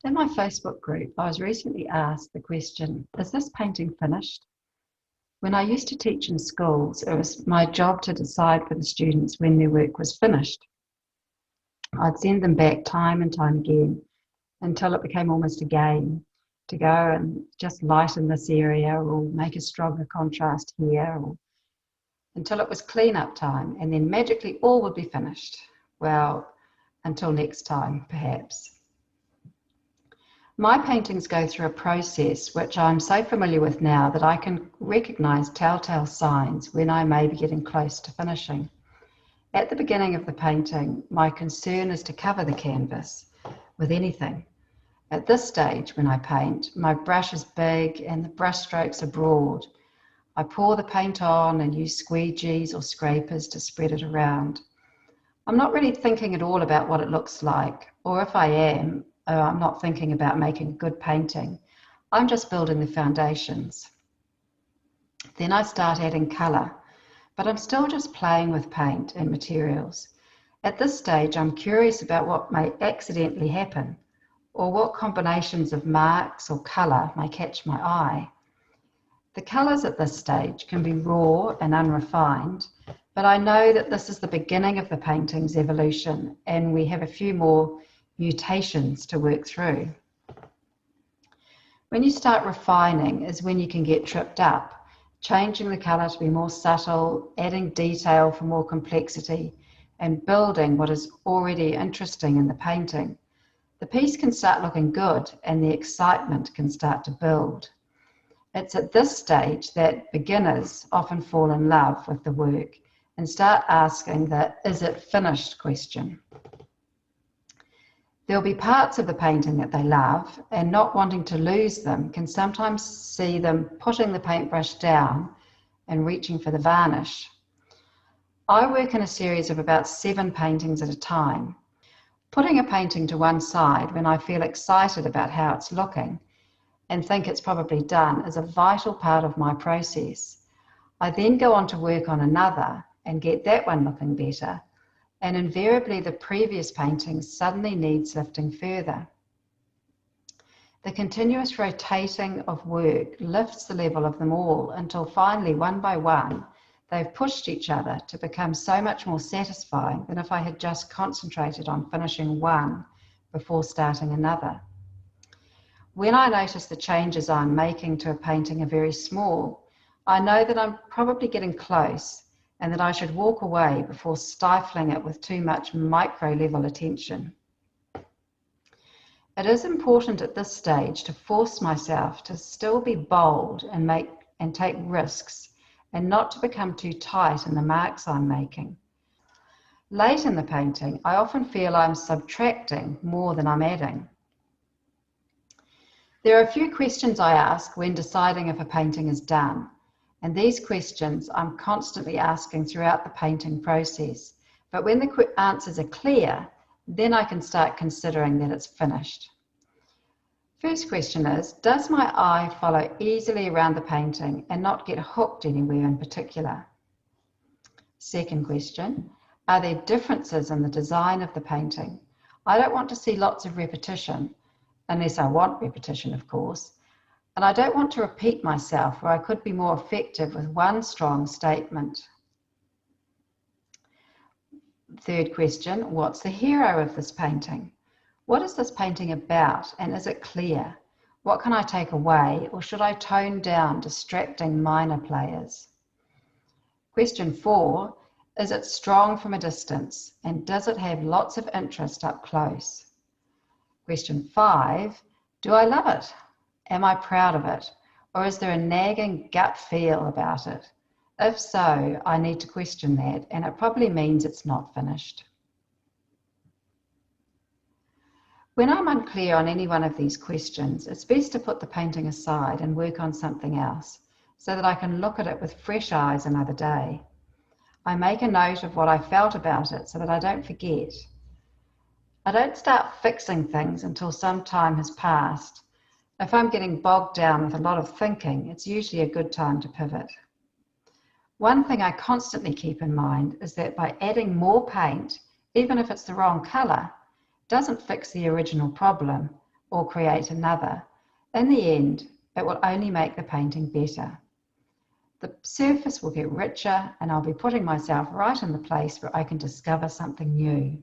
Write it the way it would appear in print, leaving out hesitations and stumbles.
In my Facebook group, I was recently asked the question, is this painting finished? When I used to teach in schools, it was my job to decide for the students when their work was finished. I'd send them back time and time again until it became almost a game to go and just lighten this area or make a stronger contrast here, or until it was clean-up time, and then magically all would be finished. Well, until next time, perhaps. My paintings go through a process which I'm so familiar with now that I can recognise telltale signs when I may be getting close to finishing. At the beginning of the painting, my concern is to cover the canvas with anything. At this stage, when I paint, my brush is big and the brush strokes are broad. I pour the paint on and use squeegees or scrapers to spread it around. I'm not really thinking at all about what it looks like, or if I am, I'm not thinking about making a good painting. I'm just building the foundations. Then I start adding colour, but I'm still just playing with paint and materials. At this stage, I'm curious about what may accidentally happen, or what combinations of marks or colour may catch my eye. The colours at this stage can be raw and unrefined, but I know that this is the beginning of the painting's evolution, and we have a few more mutations to work through. When you start refining is when you can get tripped up, changing the colour to be more subtle, adding detail for more complexity, and building what is already interesting in the painting. The piece can start looking good and the excitement can start to build. It's at this stage that beginners often fall in love with the work and start asking the "is it finished" question. There'll be parts of the painting that they love, and not wanting to lose them can sometimes see them putting the paintbrush down and reaching for the varnish. I work in a series of about 7 paintings at a time. Putting a painting to one side when I feel excited about how it's looking and think it's probably done is a vital part of my process. I then go on to work on another and get that one looking better, and invariably the previous painting suddenly needs lifting further. The continuous rotating of work lifts the level of them all until finally, one by one, they've pushed each other to become so much more satisfying than if I had just concentrated on finishing one before starting another. When I notice the changes I'm making to a painting are very small, I know that I'm probably getting close and that I should walk away before stifling it with too much micro-level attention. It is important at this stage to force myself to still be bold and take risks, and not to become too tight in the marks I'm making. Late in the painting, I often feel I'm subtracting more than I'm adding. There are a few questions I ask when deciding if a painting is done, and these questions I'm constantly asking throughout the painting process. But when the answers are clear, then I can start considering that it's finished. First question is, does my eye follow easily around the painting and not get hooked anywhere in particular? Second question, are there differences in the design of the painting? I don't want to see lots of repetition, unless I want repetition, of course. And I don't want to repeat myself where I could be more effective with one strong statement. Third question, what's the hero of this painting? What is this painting about, and is it clear? What can I take away, or should I tone down distracting minor players? Question 4, is it strong from a distance, and does it have lots of interest up close? Question 5, do I love it? Am I proud of it? Or is there a nagging gut feel about it? If so, I need to question that, and it probably means it's not finished. When I'm unclear on any one of these questions, it's best to put the painting aside and work on something else, so that I can look at it with fresh eyes another day. I make a note of what I felt about it so that I don't forget. I don't start fixing things until some time has passed. If I'm getting bogged down with a lot of thinking, it's usually a good time to pivot. One thing I constantly keep in mind is that by adding more paint, even if it's the wrong color, doesn't fix the original problem, or create another, in the end, it will only make the painting better. The surface will get richer and I'll be putting myself right in the place where I can discover something new.